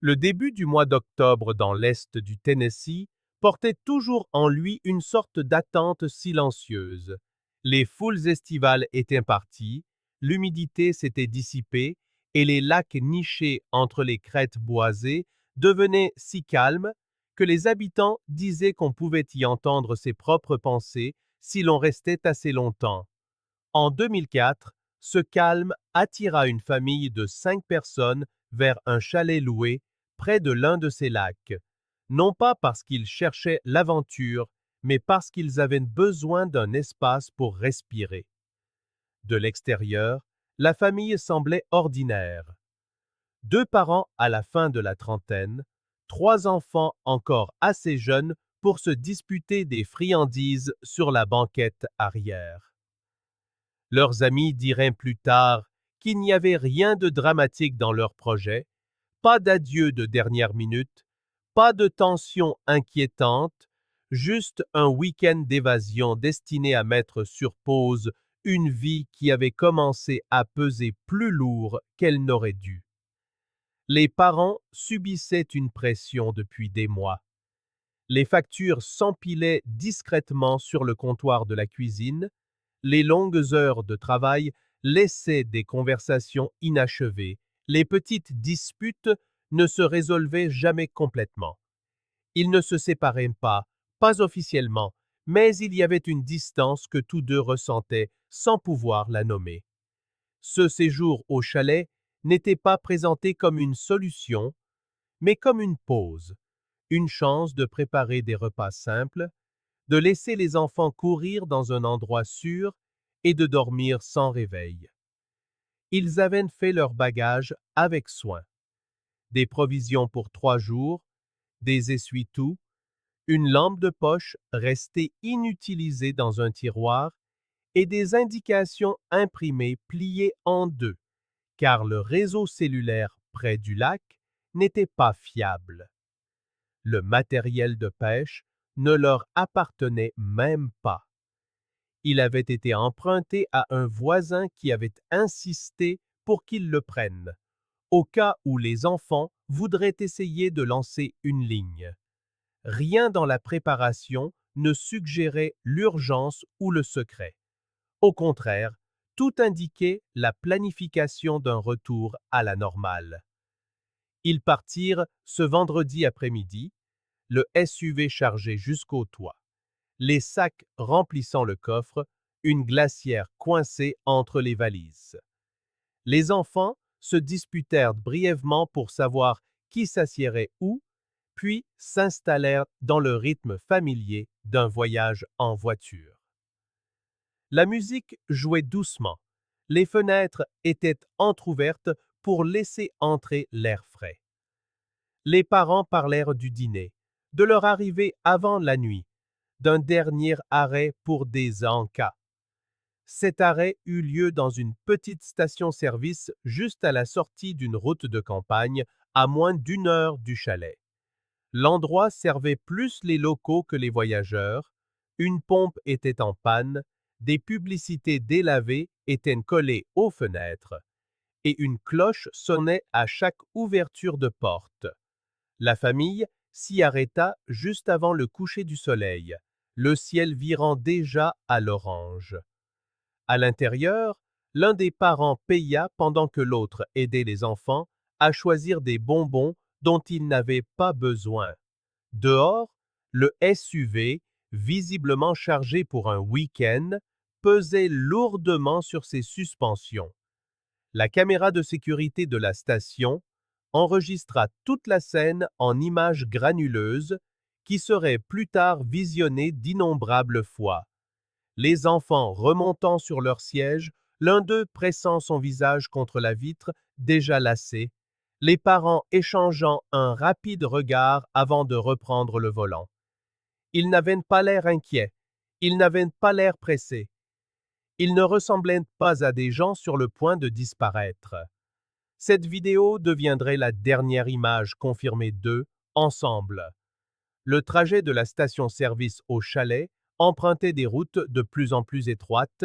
Le début du mois d'octobre dans l'est du Tennessee portait toujours en lui une sorte d'attente silencieuse. Les foules estivales étaient parties, l'humidité s'était dissipée et les lacs nichés entre les crêtes boisées devenaient si calmes que les habitants disaient qu'on pouvait y entendre ses propres pensées si l'on restait assez longtemps. En 2004, ce calme attira une famille de 5 personnes vers un chalet loué près de l'un de ces lacs, non pas parce qu'ils cherchaient l'aventure, mais parce qu'ils avaient besoin d'un espace pour respirer. De l'extérieur, la famille semblait ordinaire. 2 parents à la fin de la trentaine, 3 enfants encore assez jeunes pour se disputer des friandises sur la banquette arrière. Leurs amis diraient plus tard qu'il n'y avait rien de dramatique dans leur projet, pas d'adieu de dernière minute, pas de tension inquiétante, juste un week-end d'évasion destiné à mettre sur pause une vie qui avait commencé à peser plus lourd qu'elle n'aurait dû. Les parents subissaient une pression depuis des mois. Les factures s'empilaient discrètement sur le comptoir de la cuisine, les longues heures de travail laissaient des conversations inachevées, les petites disputes ne se résolvaient jamais complètement. Ils ne se séparaient pas officiellement, mais il y avait une distance que tous deux ressentaient sans pouvoir la nommer. Ce séjour au chalet n'était pas présenté comme une solution, mais comme une pause, une chance de préparer des repas simples, de laisser les enfants courir dans un endroit sûr et de dormir sans réveil. Ils avaient fait leur bagage avec soin. Des provisions pour 3 jours, des essuie-tout, une lampe de poche restée inutilisée dans un tiroir et des indications imprimées pliées en deux, car le réseau cellulaire près du lac n'était pas fiable. Le matériel de pêche ne leur appartenait même pas. Il avait été emprunté à un voisin qui avait insisté pour qu'il le prenne, au cas où les enfants voudraient essayer de lancer une ligne. Rien dans la préparation ne suggérait l'urgence ou le secret. Au contraire, tout indiquait la planification d'un retour à la normale. Ils partirent ce vendredi après-midi, le SUV chargé jusqu'au toit, les sacs remplissant le coffre, une glacière coincée entre les valises. Les enfants se disputèrent brièvement pour savoir qui s'assiérait où, puis s'installèrent dans le rythme familier d'un voyage en voiture. La musique jouait doucement. Les fenêtres étaient entr'ouvertes pour laisser entrer l'air frais. Les parents parlèrent du dîner, de leur arrivée avant la nuit, d'un dernier arrêt pour des en-cas. Cet arrêt eut lieu dans une petite station-service juste à la sortie d'une route de campagne, à moins d'1 heure du chalet. L'endroit servait plus les locaux que les voyageurs, une pompe était en panne, des publicités délavées étaient collées aux fenêtres, et une cloche sonnait à chaque ouverture de porte. La famille s'y arrêta juste avant le coucher du soleil, le ciel virant déjà à l'orange. À l'intérieur, l'un des parents paya pendant que l'autre aidait les enfants à choisir des bonbons dont ils n'avaient pas besoin. Dehors, le SUV, visiblement chargé pour un week-end, pesait lourdement sur ses suspensions. La caméra de sécurité de la station enregistra toute la scène en images granuleuses qui seraient plus tard visionnées d'innombrables fois. Les enfants remontant sur leur siège, l'un d'eux pressant son visage contre la vitre, déjà lassé, les parents échangeant un rapide regard avant de reprendre le volant. Ils n'avaient pas l'air inquiets, ils n'avaient pas l'air pressés. Ils ne ressemblaient pas à des gens sur le point de disparaître. Cette vidéo deviendrait la dernière image confirmée d'eux, ensemble. Le trajet de la station-service au chalet empruntait des routes de plus en plus étroites,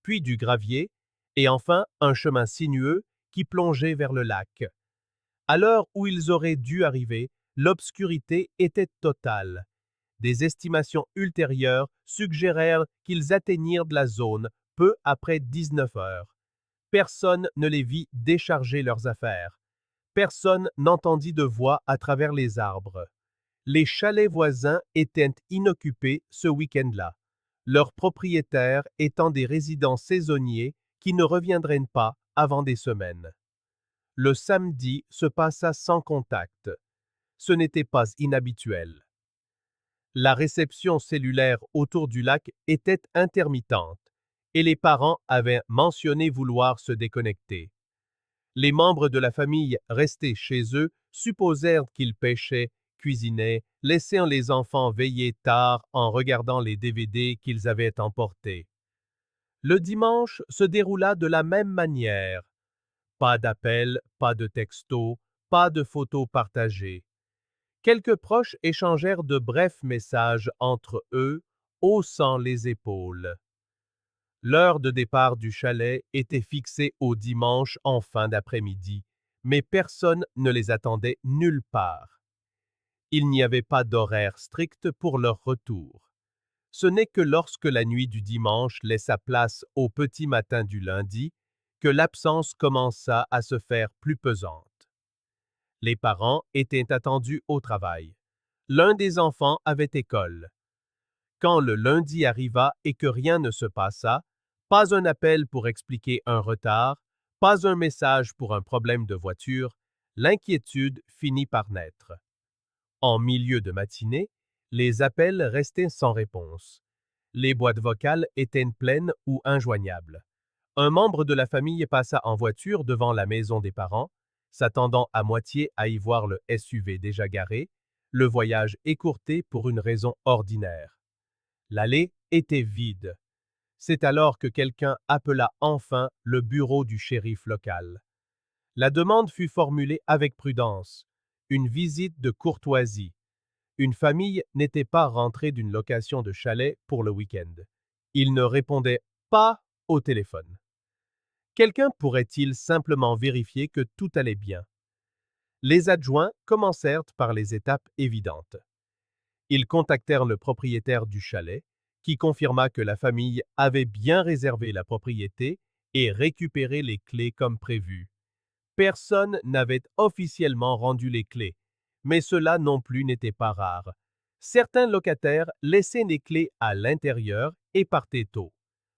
puis du gravier, et enfin un chemin sinueux qui plongeait vers le lac. À l'heure où ils auraient dû arriver, l'obscurité était totale. Des estimations ultérieures suggérèrent qu'ils atteignirent la zone peu après 19 heures. Personne ne les vit décharger leurs affaires. Personne n'entendit de voix à travers les arbres. Les chalets voisins étaient inoccupés ce week-end-là, leurs propriétaires étant des résidents saisonniers qui ne reviendraient pas avant des semaines. Le samedi se passa sans contact. Ce n'était pas inhabituel. La réception cellulaire autour du lac était intermittente et les parents avaient mentionné vouloir se déconnecter. Les membres de la famille restés chez eux supposèrent qu'ils pêchaient, cuisinaient, laissant les enfants veiller tard en regardant les DVD qu'ils avaient emportés. Le dimanche se déroula de la même manière. Pas d'appels, pas de textos, pas de photos partagées. Quelques proches échangèrent de brefs messages entre eux, haussant les épaules. L'heure de départ du chalet était fixée au dimanche en fin d'après-midi, mais personne ne les attendait nulle part. Il n'y avait pas d'horaire strict pour leur retour. Ce n'est que lorsque la nuit du dimanche laissa place au petit matin du lundi que l'absence commença à se faire plus pesante. Les parents étaient attendus au travail. L'un des enfants avait école. Quand le lundi arriva et que rien ne se passa, pas un appel pour expliquer un retard, pas un message pour un problème de voiture, l'inquiétude finit par naître. En milieu de matinée, les appels restaient sans réponse. Les boîtes vocales étaient pleines ou injoignables. Un membre de la famille passa en voiture devant la maison des parents, s'attendant à moitié à y voir le SUV déjà garé, le voyage écourté pour une raison ordinaire. L'allée était vide. C'est alors que quelqu'un appela enfin le bureau du shérif local. La demande fut formulée avec prudence. Une visite de courtoisie. Une famille n'était pas rentrée d'une location de chalet pour le week-end. Il ne répondait pas au téléphone. Quelqu'un pourrait-il simplement vérifier que tout allait bien? Les adjoints commencèrent par les étapes évidentes. Ils contactèrent le propriétaire du chalet, qui confirma que la famille avait bien réservé la propriété et récupéré les clés comme prévu. Personne n'avait officiellement rendu les clés, mais cela non plus n'était pas rare. Certains locataires laissaient les clés à l'intérieur et partaient tôt.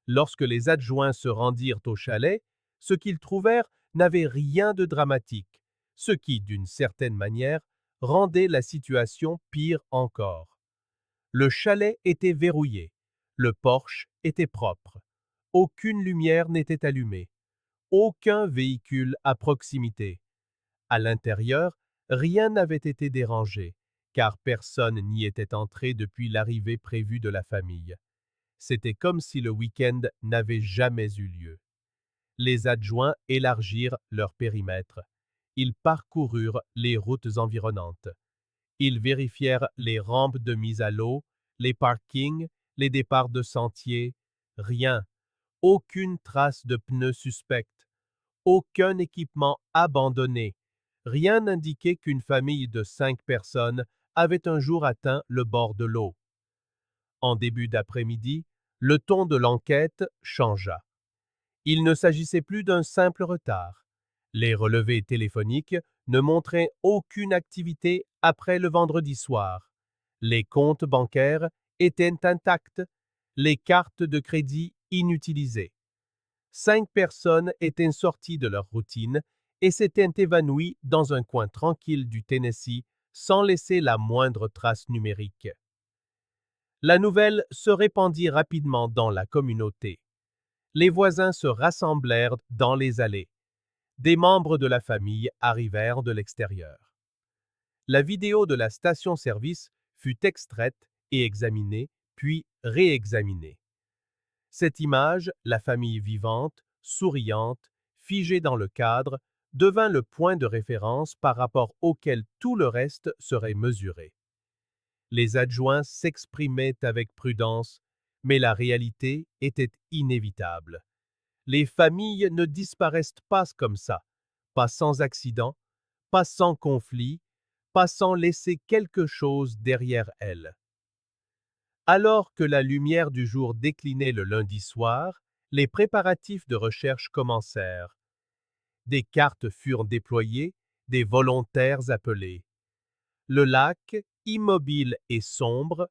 Lorsque les adjoints se rendirent au chalet, ce qu'ils trouvèrent n'avait rien de dramatique, ce qui, d'une certaine manière, rendait la situation pire encore. Le chalet était verrouillé, le porche était propre, aucune lumière n'était allumée, aucun véhicule à proximité. À l'intérieur, rien n'avait été dérangé, car personne n'y était entré depuis l'arrivée prévue de la famille. C'était comme si le week-end n'avait jamais eu lieu. Les adjoints élargirent leur périmètre. Ils parcoururent les routes environnantes. Ils vérifièrent les rampes de mise à l'eau, les parkings, les départs de sentiers. Rien. Aucune trace de pneus suspects. Aucun équipement abandonné. Rien n'indiquait qu'une famille de 5 personnes avait un jour atteint le bord de l'eau. En début d'après-midi, le ton de l'enquête changea. Il ne s'agissait plus d'un simple retard. Les relevés téléphoniques ne montraient aucune activité après le vendredi soir. Les comptes bancaires étaient intacts, les cartes de crédit inutilisées. 5 personnes étaient sorties de leur routine et s'étaient évanouies dans un coin tranquille du Tennessee sans laisser la moindre trace numérique. La nouvelle se répandit rapidement dans la communauté. Les voisins se rassemblèrent dans les allées. Des membres de la famille arrivèrent de l'extérieur. La vidéo de la station-service fut extraite et examinée, puis réexaminée. Cette image, la famille vivante, souriante, figée dans le cadre, devint le point de référence par rapport auquel tout le reste serait mesuré. Les adjoints s'exprimaient avec prudence, mais la réalité était inévitable. Les familles ne disparaissent pas comme ça, pas sans accident, pas sans conflit, pas sans laisser quelque chose derrière elle. Alors que la lumière du jour déclinait le lundi soir, les préparatifs de recherche commencèrent. Des cartes furent déployées, des volontaires appelés. Le lac, immobile et sombre,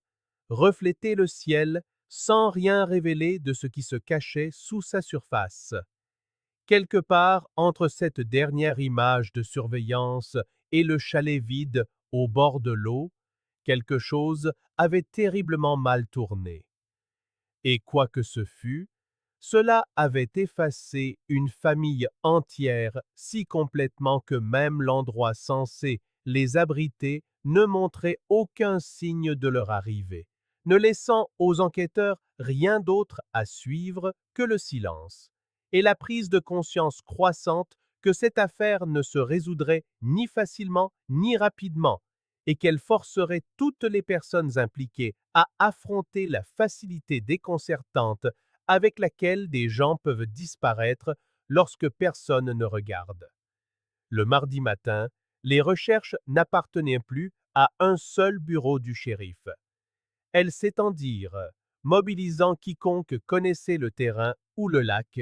reflétait le ciel sans rien révéler de ce qui se cachait sous sa surface. Quelque part entre cette dernière image de surveillance et le chalet vide au bord de l'eau, quelque chose avait terriblement mal tourné. Et quoi que ce fût, cela avait effacé une famille entière si complètement que même l'endroit censé les abriter ne montrait aucun signe de leur arrivée, ne laissant aux enquêteurs rien d'autre à suivre que le silence et la prise de conscience croissante que cette affaire ne se résoudrait ni facilement ni rapidement et qu'elle forcerait toutes les personnes impliquées à affronter la facilité déconcertante avec laquelle des gens peuvent disparaître lorsque personne ne regarde. Le mardi matin, les recherches n'appartenaient plus à un seul bureau du shérif. Elles s'étendirent, mobilisant quiconque connaissait le terrain ou le lac,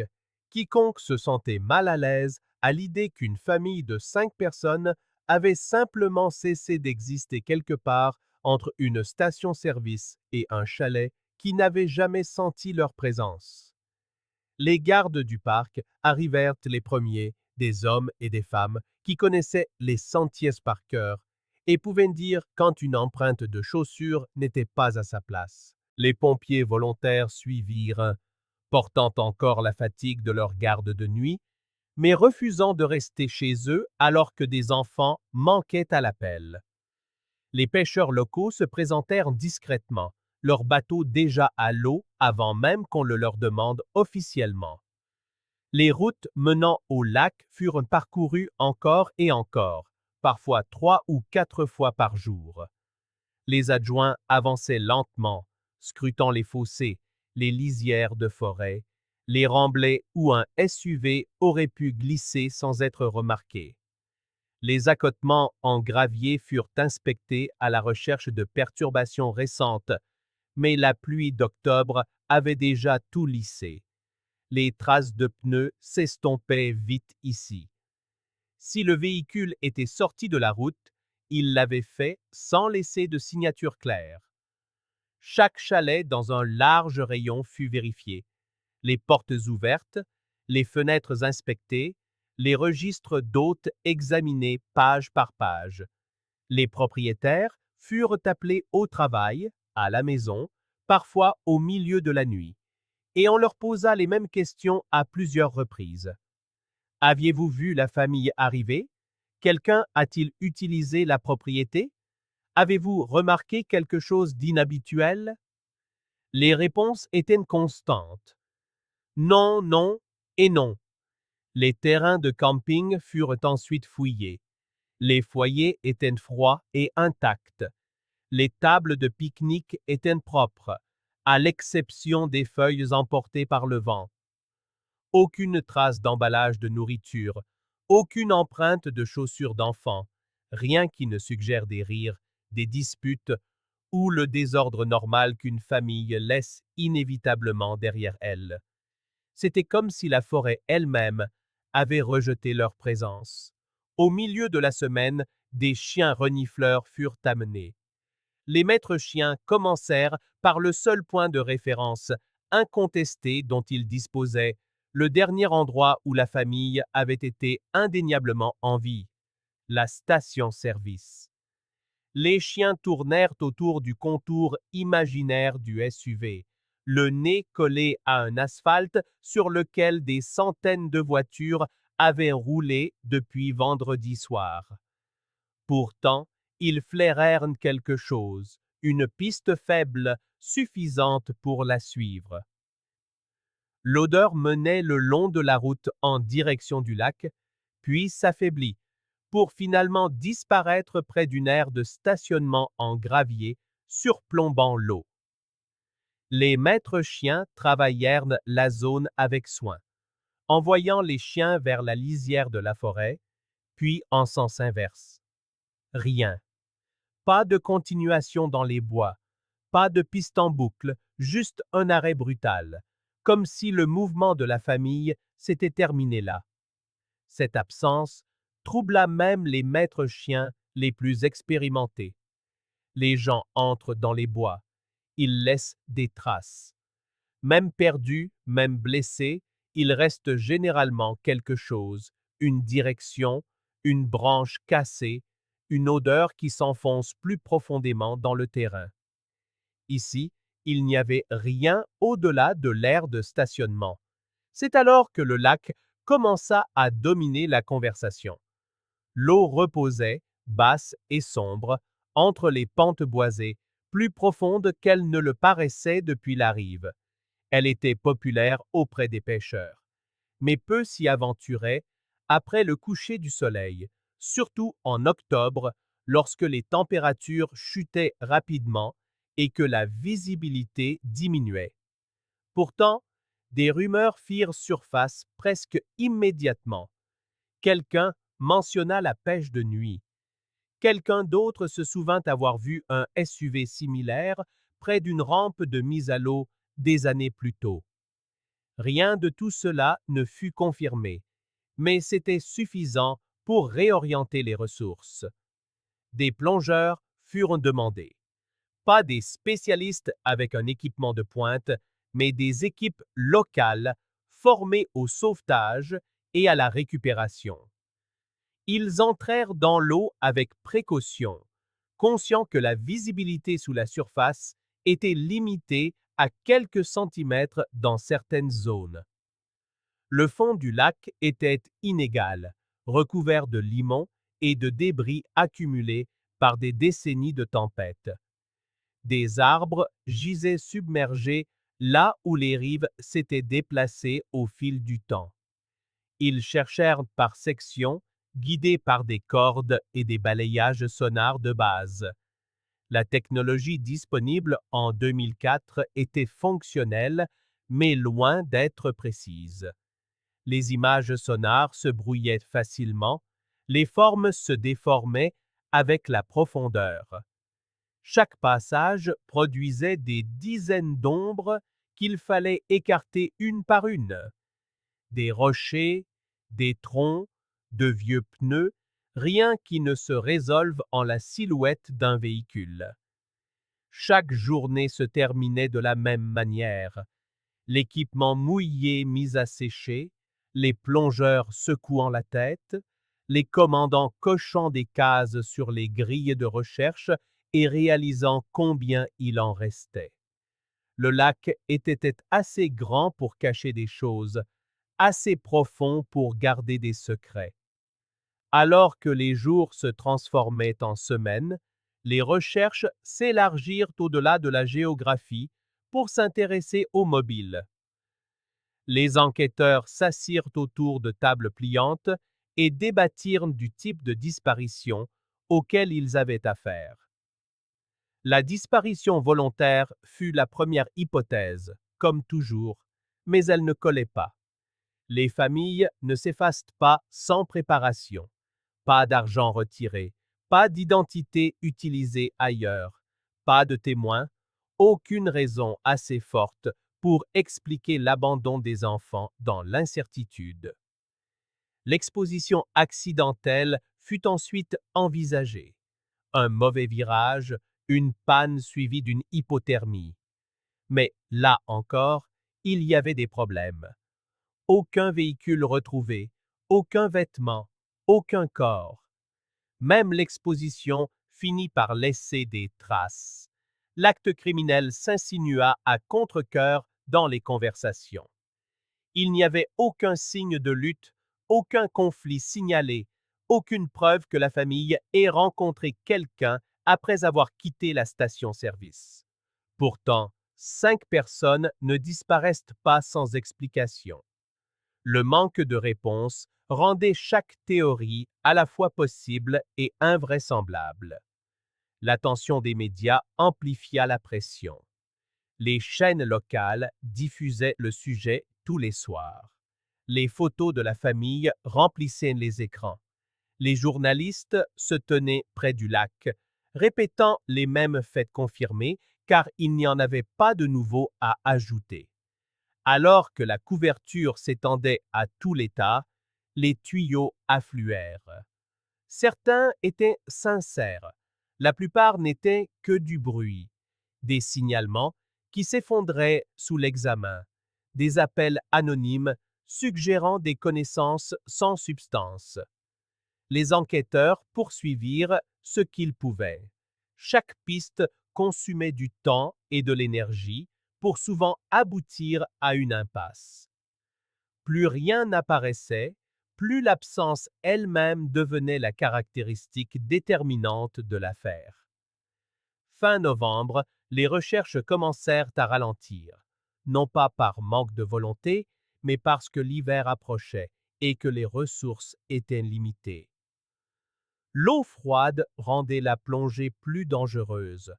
quiconque se sentait mal à l'aise à l'idée qu'une famille de 5 personnes avait simplement cessé d'exister quelque part entre une station-service et un chalet qui n'avait jamais senti leur présence. Les gardes du parc arrivèrent les premiers, des hommes et des femmes qui connaissaient les sentiers par cœur et pouvaient dire quand une empreinte de chaussure n'était pas à sa place. Les pompiers volontaires suivirent, portant encore la fatigue de leur garde de nuit, mais refusant de rester chez eux alors que des enfants manquaient à l'appel. Les pêcheurs locaux se présentèrent discrètement, leur bateau déjà à l'eau avant même qu'on le leur demande officiellement. Les routes menant au lac furent parcourues encore et encore, parfois 3 ou 4 fois par jour. Les adjoints avançaient lentement, scrutant les fossés, les lisières de forêt, les remblais où un SUV aurait pu glisser sans être remarqué. Les accotements en gravier furent inspectés à la recherche de perturbations récentes, mais la pluie d'octobre avait déjà tout lissé. Les traces de pneus s'estompaient vite ici. Si le véhicule était sorti de la route, il l'avait fait sans laisser de signature claire. Chaque chalet dans un large rayon fut vérifié. Les portes ouvertes, les fenêtres inspectées, les registres d'hôtes examinés page par page. Les propriétaires furent appelés au travail, à la maison, parfois au milieu de la nuit, et on leur posa les mêmes questions à plusieurs reprises. Aviez-vous vu la famille arriver? Quelqu'un a-t-il utilisé la propriété? Avez-vous remarqué quelque chose d'inhabituel? Les réponses étaient constantes. Non, non et non. Les terrains de camping furent ensuite fouillés. Les foyers étaient froids et intacts. Les tables de pique-nique étaient propres, à l'exception des feuilles emportées par le vent. Aucune trace d'emballage de nourriture, aucune empreinte de chaussures d'enfant, rien qui ne suggère des rires, des disputes ou le désordre normal qu'une famille laisse inévitablement derrière elle. C'était comme si la forêt elle-même avait rejeté leur présence. Au milieu de la semaine, des chiens renifleurs furent amenés. Les maîtres chiens commencèrent par le seul point de référence incontesté dont ils disposaient, le dernier endroit où la famille avait été indéniablement en vie, la station-service. Les chiens tournèrent autour du contour imaginaire du SUV, le nez collé à un asphalte sur lequel des centaines de voitures avaient roulé depuis vendredi soir. Pourtant, ils flairèrent quelque chose, une piste faible suffisante pour la suivre. L'odeur menait le long de la route en direction du lac, puis s'affaiblit, pour finalement disparaître près d'une aire de stationnement en gravier surplombant l'eau. Les maîtres chiens travaillèrent la zone avec soin, envoyant les chiens vers la lisière de la forêt, puis en sens inverse. Rien. Pas de continuation dans les bois, pas de piste en boucle, juste un arrêt brutal, comme si le mouvement de la famille s'était terminé là. Cette absence troubla même les maîtres chiens les plus expérimentés. Les gens entrent dans les bois, ils laissent des traces. Même perdus, même blessés, il reste généralement quelque chose, une direction, une branche cassée, une odeur qui s'enfonce plus profondément dans le terrain. Ici, il n'y avait rien au-delà de l'aire de stationnement. C'est alors que le lac commença à dominer la conversation. L'eau reposait, basse et sombre, entre les pentes boisées, plus profonde qu'elle ne le paraissait depuis la rive. Elle était populaire auprès des pêcheurs, mais peu s'y aventuraient après le coucher du soleil, surtout en octobre, lorsque les températures chutaient rapidement et que la visibilité diminuait. Pourtant, des rumeurs firent surface presque immédiatement. Quelqu'un mentionna la pêche de nuit. Quelqu'un d'autre se souvint avoir vu un SUV similaire près d'une rampe de mise à l'eau des années plus tôt. Rien de tout cela ne fut confirmé, mais c'était suffisant pour réorienter les ressources. Des plongeurs furent demandés. Pas des spécialistes avec un équipement de pointe, mais des équipes locales formées au sauvetage et à la récupération. Ils entrèrent dans l'eau avec précaution, conscients que la visibilité sous la surface était limitée à quelques centimètres dans certaines zones. Le fond du lac était inégal, recouvert de limons et de débris accumulés par des décennies de tempêtes. Des arbres gisaient submergés là où les rives s'étaient déplacées au fil du temps. Ils cherchèrent par sections, guidés par des cordes et des balayages sonars de base. La technologie disponible en 2004 était fonctionnelle, mais loin d'être précise. Les images sonars se brouillaient facilement, les formes se déformaient avec la profondeur. Chaque passage produisait des dizaines d'ombres qu'il fallait écarter une par une. Des rochers, des troncs, de vieux pneus, rien qui ne se résolve en la silhouette d'un véhicule. Chaque journée se terminait de la même manière. L'équipement mouillé mis à sécher, les plongeurs secouant la tête, les commandants cochant des cases sur les grilles de recherche et réalisant combien il en restait. Le lac était assez grand pour cacher des choses, assez profond pour garder des secrets. Alors que les jours se transformaient en semaines, les recherches s'élargirent au-delà de la géographie pour s'intéresser aux mobiles. Les enquêteurs s'assirent autour de tables pliantes et débattirent du type de disparition auquel ils avaient affaire. La disparition volontaire fut la première hypothèse, comme toujours, mais elle ne collait pas. Les familles ne s'effacent pas sans préparation. Pas d'argent retiré, pas d'identité utilisée ailleurs, pas de témoins, aucune raison assez forte pour expliquer l'abandon des enfants dans l'incertitude. L'exposition accidentelle fut ensuite envisagée. Un mauvais virage, une panne suivie d'une hypothermie. Mais là encore, il y avait des problèmes. Aucun véhicule retrouvé, aucun vêtement, aucun corps. Même l'exposition finit par laisser des traces. L'acte criminel s'insinua à contre-cœur dans les conversations. Il n'y avait aucun signe de lutte, aucun conflit signalé, aucune preuve que la famille ait rencontré quelqu'un après avoir quitté la station-service. Pourtant, 5 personnes ne disparaissent pas sans explication. Le manque de réponse rendait chaque théorie à la fois possible et invraisemblable. L'attention des médias amplifia la pression. Les chaînes locales diffusaient le sujet tous les soirs. Les photos de la famille remplissaient les écrans. Les journalistes se tenaient près du lac, répétant les mêmes faits confirmés, car il n'y en avait pas de nouveau à ajouter. Alors que la couverture s'étendait à tout l'État, les tuyaux affluèrent. Certains étaient sincères, la plupart n'étaient que du bruit, des signalements qui s'effondraient sous l'examen, des appels anonymes suggérant des connaissances sans substance. Les enquêteurs poursuivirent ce qu'ils pouvaient. Chaque piste consumait du temps et de l'énergie pour souvent aboutir à une impasse. Plus rien n'apparaissait, plus l'absence elle-même devenait la caractéristique déterminante de l'affaire. Fin novembre, les recherches commencèrent à ralentir, non pas par manque de volonté, mais parce que l'hiver approchait et que les ressources étaient limitées. L'eau froide rendait la plongée plus dangereuse.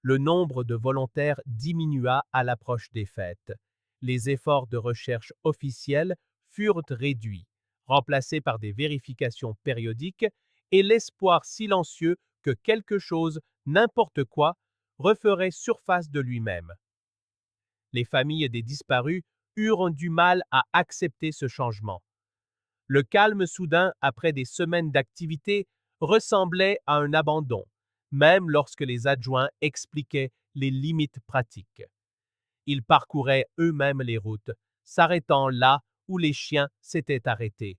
Le nombre de volontaires diminua à l'approche des fêtes. Les efforts de recherche officiels furent réduits, remplacés par des vérifications périodiques et l'espoir silencieux que quelque chose, n'importe quoi, referait surface de lui-même. Les familles des disparus eurent du mal à accepter ce changement. Le calme soudain après des semaines d'activité ressemblait à un abandon, même lorsque les adjoints expliquaient les limites pratiques. Ils parcouraient eux-mêmes les routes, s'arrêtant là où les chiens s'étaient arrêtés,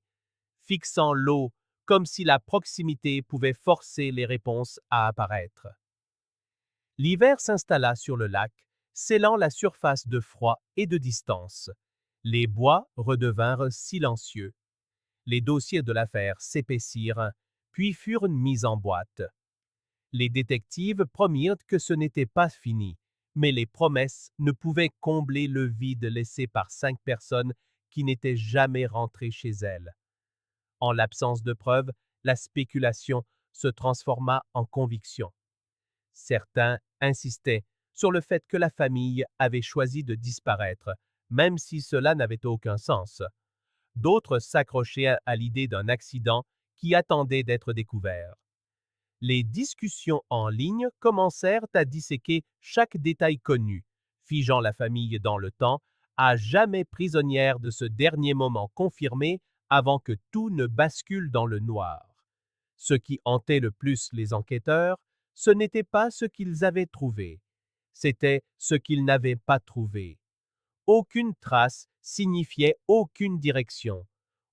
fixant l'eau comme si la proximité pouvait forcer les réponses à apparaître. L'hiver s'installa sur le lac, scellant la surface de froid et de distance. Les bois redevinrent silencieux. Les dossiers de l'affaire s'épaissirent, puis furent mis en boîte. Les détectives promirent que ce n'était pas fini, mais les promesses ne pouvaient combler le vide laissé par 5 personnes qui n'étaient jamais rentrées chez elles. En l'absence de preuves, la spéculation se transforma en conviction. Certains insistaient sur le fait que la famille avait choisi de disparaître, même si cela n'avait aucun sens. D'autres s'accrochaient à l'idée d'un accident qui attendait d'être découvert. Les discussions en ligne commencèrent à disséquer chaque détail connu, figeant la famille dans le temps, à jamais prisonnière de ce dernier moment confirmé avant que tout ne bascule dans le noir. Ce qui hantait le plus les enquêteurs, ce n'était pas ce qu'ils avaient trouvé, c'était ce qu'ils n'avaient pas trouvé. Aucune trace signifiait aucune direction.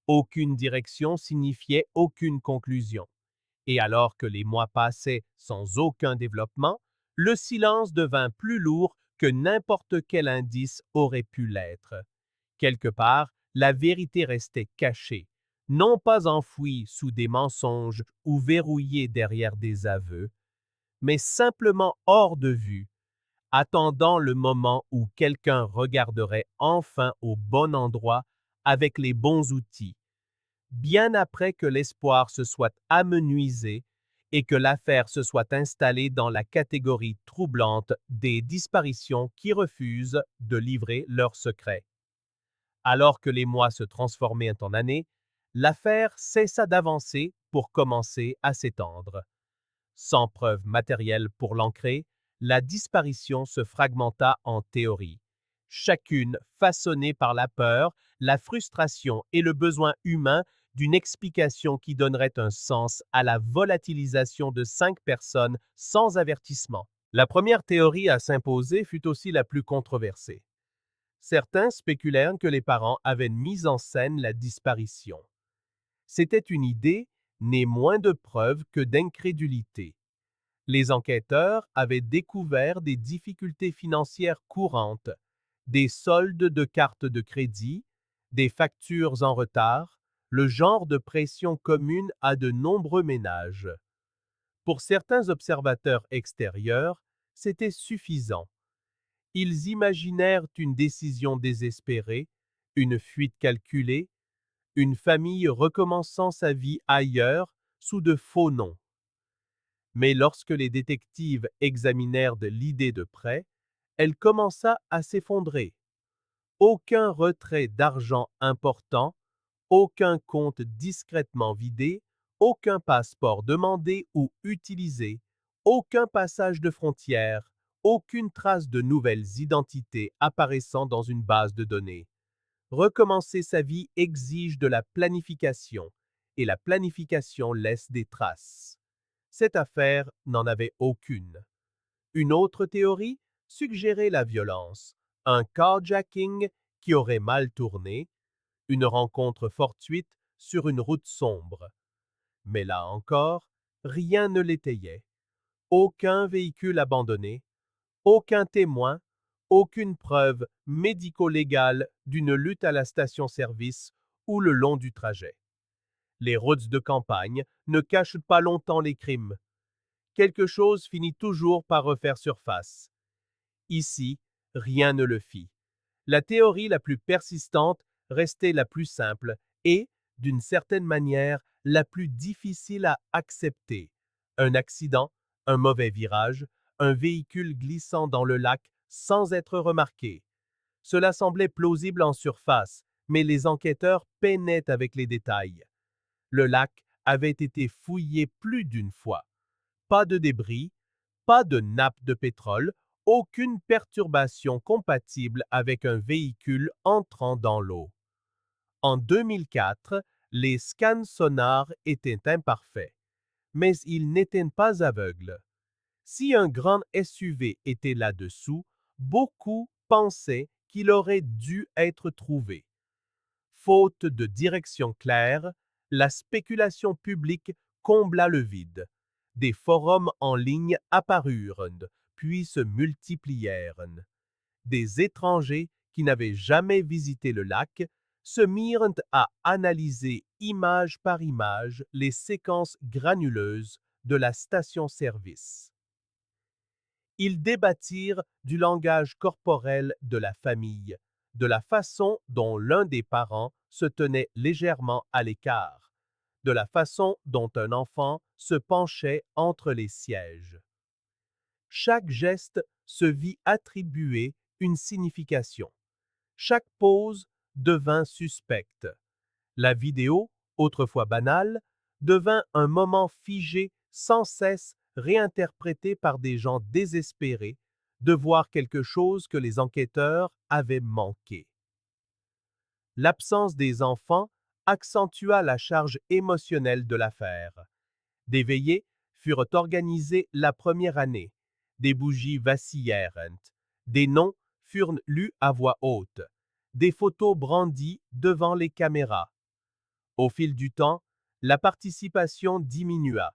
Aucune direction signifiait aucune conclusion. Et alors que les mois passaient sans aucun développement, le silence devint plus lourd que n'importe quel indice aurait pu l'être. Quelque part, la vérité restait cachée, non pas enfouie sous des mensonges ou verrouillée derrière des aveux, mais simplement hors de vue, attendant le moment où quelqu'un regarderait enfin au bon endroit avec les bons outils, bien après que l'espoir se soit amenuisé et que l'affaire se soit installée dans la catégorie troublante des disparitions qui refusent de livrer leurs secrets. Alors que les mois se transformaient en années, l'affaire cessa d'avancer pour commencer à s'étendre. Sans preuve matérielle pour l'ancrer, la disparition se fragmenta en théories, chacune façonnée par la peur, la frustration et le besoin humain d'une explication qui donnerait un sens à la volatilisation de 5 personnes sans avertissement. La première théorie à s'imposer fut aussi la plus controversée. Certains spéculèrent que les parents avaient mis en scène la disparition. C'était une idée née moins de preuves que d'incrédulité. Les enquêteurs avaient découvert des difficultés financières courantes, des soldes de cartes de crédit, des factures en retard, le genre de pression commune à de nombreux ménages. Pour certains observateurs extérieurs, c'était suffisant. Ils imaginèrent une décision désespérée, une fuite calculée, une famille recommençant sa vie ailleurs sous de faux noms. Mais lorsque les détectives examinèrent l'idée de près, elle commença à s'effondrer. Aucun retrait d'argent important, aucun compte discrètement vidé, aucun passeport demandé ou utilisé, aucun passage de frontière, aucune trace de nouvelles identités apparaissant dans une base de données. Recommencer sa vie exige de la planification, et la planification laisse des traces. Cette affaire n'en avait aucune. Une autre théorie suggérait la violence, un carjacking qui aurait mal tourné, une rencontre fortuite sur une route sombre. Mais là encore, rien ne l'étayait. Aucun véhicule abandonné, aucun témoin, aucune preuve médico-légale d'une lutte à la station-service ou le long du trajet. Les routes de campagne ne cachent pas longtemps les crimes. Quelque chose finit toujours par refaire surface. Ici, rien ne le fit. La théorie la plus persistante restait la plus simple et, d'une certaine manière, la plus difficile à accepter. Un accident, un mauvais virage, un véhicule glissant dans le lac sans être remarqué. Cela semblait plausible en surface, mais les enquêteurs peinaient avec les détails. Le lac avait été fouillé plus d'une fois. Pas de débris, pas de nappe de pétrole, aucune perturbation compatible avec un véhicule entrant dans l'eau. En 2004, les scans sonars étaient imparfaits, mais ils n'étaient pas aveugles. Si un grand SUV était là-dessous, beaucoup pensaient qu'il aurait dû être trouvé. Faute de direction claire, la spéculation publique combla le vide. Des forums en ligne apparurent, puis se multiplièrent. Des étrangers qui n'avaient jamais visité le lac se mirent à analyser image par image les séquences granuleuses de la station-service. Ils débattirent du langage corporel de la famille, de la façon dont l'un des parents se tenait légèrement à l'écart, de la façon dont un enfant se penchait entre les sièges. Chaque geste se vit attribuer une signification. Chaque pose devint suspecte. La vidéo, autrefois banale, devint un moment figé sans cesse réinterprété par des gens désespérés de voir quelque chose que les enquêteurs avaient manqué. L'absence des enfants accentua la charge émotionnelle de l'affaire. Des veillées furent organisées la première année, des bougies vacillèrent, des noms furent lus à voix haute, des photos brandies devant les caméras. Au fil du temps, la participation diminua.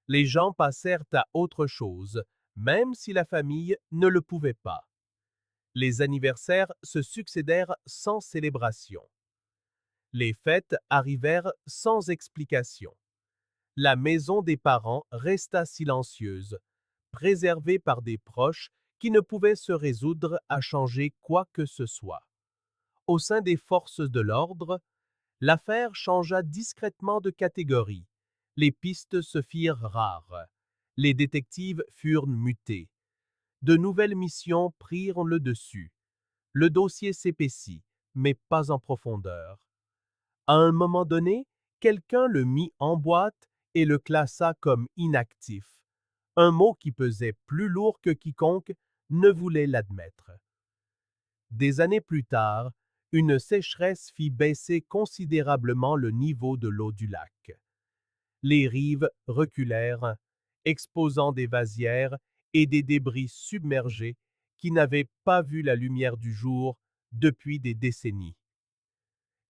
Les gens passèrent à autre chose, même si la famille ne le pouvait pas. Les anniversaires se succédèrent sans célébration. Les fêtes arrivèrent sans explication. La maison des parents resta silencieuse, préservée par des proches qui ne pouvaient se résoudre à changer quoi que ce soit. Au sein des forces de l'ordre, l'affaire changea discrètement de catégorie. Les pistes se firent rares. Les détectives furent mutés. De nouvelles missions prirent le dessus. Le dossier s'épaissit, mais pas en profondeur. À un moment donné, quelqu'un le mit en boîte et le classa comme inactif, un mot qui pesait plus lourd que quiconque ne voulait l'admettre. Des années plus tard, une sécheresse fit baisser considérablement le niveau de l'eau du lac. Les rives reculèrent, exposant des vasières et des débris submergés qui n'avaient pas vu la lumière du jour depuis des décennies.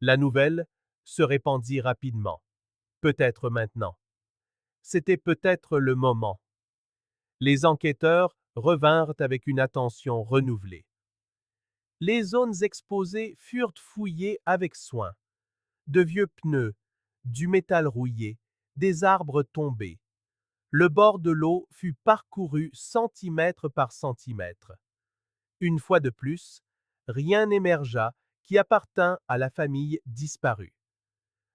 La nouvelle se répandit rapidement, peut-être maintenant. C'était peut-être le moment. Les enquêteurs revinrent avec une attention renouvelée. Les zones exposées furent fouillées avec soin. De vieux pneus, du métal rouillé, des arbres tombés. Le bord de l'eau fut parcouru centimètre par centimètre. Une fois de plus, rien n'émergea qui appartint à la famille disparue.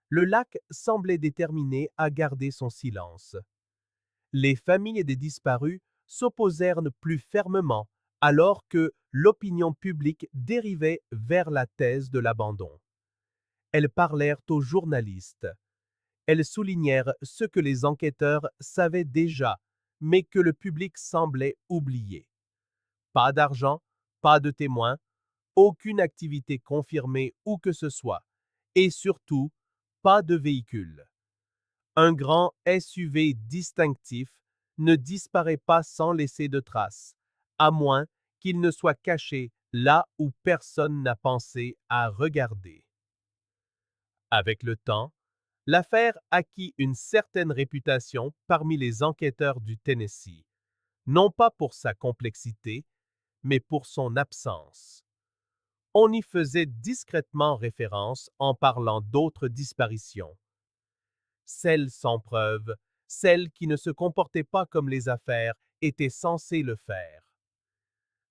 Le lac semblait déterminé à garder son silence. Les familles des disparus s'opposèrent plus fermement alors que l'opinion publique dérivait vers la thèse de l'abandon. Elles parlèrent aux journalistes. Elles soulignèrent ce que les enquêteurs savaient déjà, mais que le public semblait oublier. Pas d'argent, pas de témoins, aucune activité confirmée où que ce soit, et surtout, pas de véhicule. Un grand SUV distinctif ne disparaît pas sans laisser de traces, à moins qu'il ne soit caché là où personne n'a pensé à regarder. Avec le temps, l'affaire acquit une certaine réputation parmi les enquêteurs du Tennessee, non pas pour sa complexité, mais pour son absence. On y faisait discrètement référence en parlant d'autres disparitions. Celles sans preuve, celles qui ne se comportaient pas comme les affaires étaient censées le faire.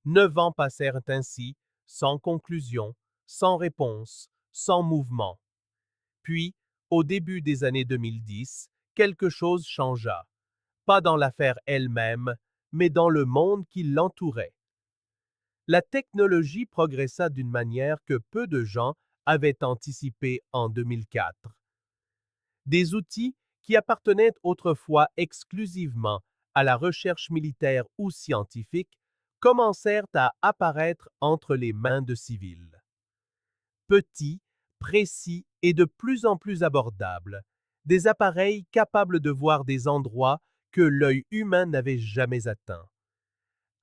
9 ans passèrent ainsi, sans conclusion, sans réponse, sans mouvement. Puis, au début des années 2010, quelque chose changea. Pas dans l'affaire elle-même, mais dans le monde qui l'entourait. La technologie progressa d'une manière que peu de gens avaient anticipée en 2004. Des outils qui appartenaient autrefois exclusivement à la recherche militaire ou scientifique commencèrent à apparaître entre les mains de civils. Petits, précis et de plus en plus abordables, des appareils capables de voir des endroits que l'œil humain n'avait jamais atteints.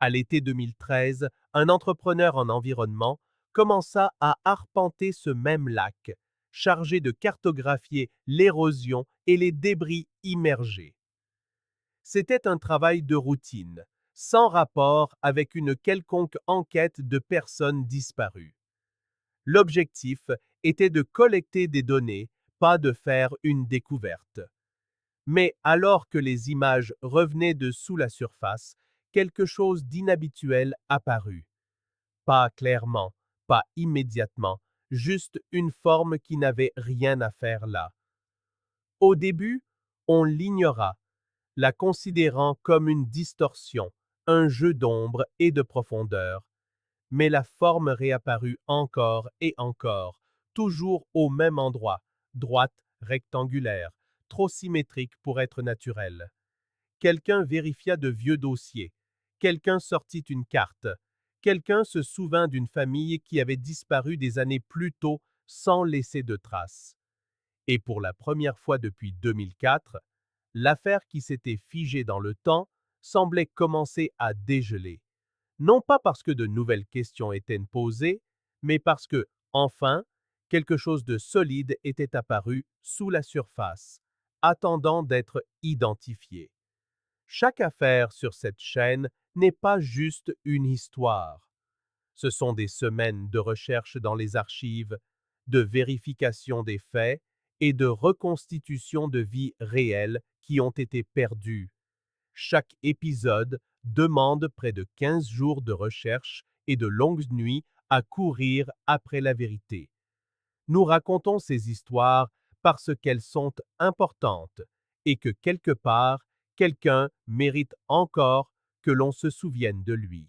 À l'été 2013, un entrepreneur en environnement commença à arpenter ce même lac, chargé de cartographier l'érosion et les débris immergés. C'était un travail de routine, sans rapport avec une quelconque enquête de personnes disparues. L'objectif était de collecter des données, pas de faire une découverte. Mais alors que les images revenaient de sous la surface, quelque chose d'inhabituel apparut. Pas clairement, pas immédiatement, juste une forme qui n'avait rien à faire là. Au début, on l'ignora, la considérant comme une distorsion, un jeu d'ombre et de profondeur. Mais la forme réapparut encore et encore, toujours au même endroit, droite, rectangulaire, trop symétrique pour être naturelle. Quelqu'un vérifia de vieux dossiers, quelqu'un sortit une carte, quelqu'un se souvint d'une famille qui avait disparu des années plus tôt sans laisser de traces. Et pour la première fois depuis 2004, l'affaire qui s'était figée dans le temps semblait commencer à dégeler. Non pas parce que de nouvelles questions étaient posées, mais parce que, enfin, quelque chose de solide était apparu sous la surface, attendant d'être identifié. Chaque affaire sur cette chaîne n'est pas juste une histoire. Ce sont des semaines de recherche dans les archives, de vérification des faits et de reconstitution de vies réelles qui ont été perdues. Chaque épisode demande près de 15 jours de recherche et de longues nuits à courir après la vérité. Nous racontons ces histoires parce qu'elles sont importantes et que quelque part, quelqu'un mérite encore que l'on se souvienne de lui.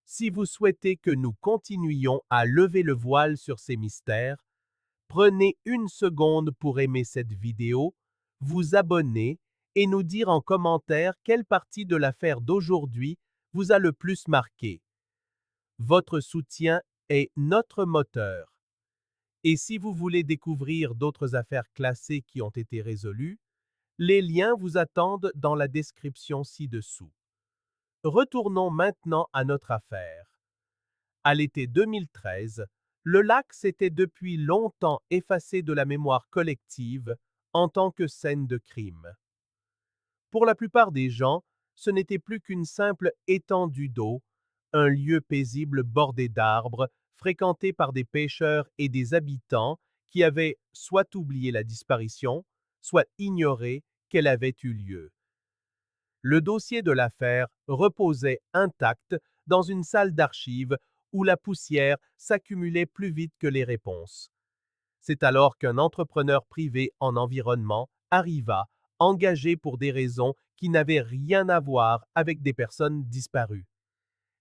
Si vous souhaitez que nous continuions à lever le voile sur ces mystères, prenez une seconde pour aimer cette vidéo, vous abonner et nous dire en commentaire quelle partie de l'affaire d'aujourd'hui vous a le plus marqué. Votre soutien est notre moteur. Et si vous voulez découvrir d'autres affaires classées qui ont été résolues, les liens vous attendent dans la description ci-dessous. Retournons maintenant à notre affaire. À l'été 2013, le lac s'était depuis longtemps effacé de la mémoire collective en tant que scène de crime. Pour la plupart des gens, ce n'était plus qu'une simple étendue d'eau, un lieu paisible bordé d'arbres, fréquenté par des pêcheurs et des habitants qui avaient soit oublié la disparition, soit ignoré qu'elle avait eu lieu. Le dossier de l'affaire reposait intact dans une salle d'archives où la poussière s'accumulait plus vite que les réponses. C'est alors qu'un entrepreneur privé en environnement arriva, engagé pour des raisons qui n'avaient rien à voir avec des personnes disparues.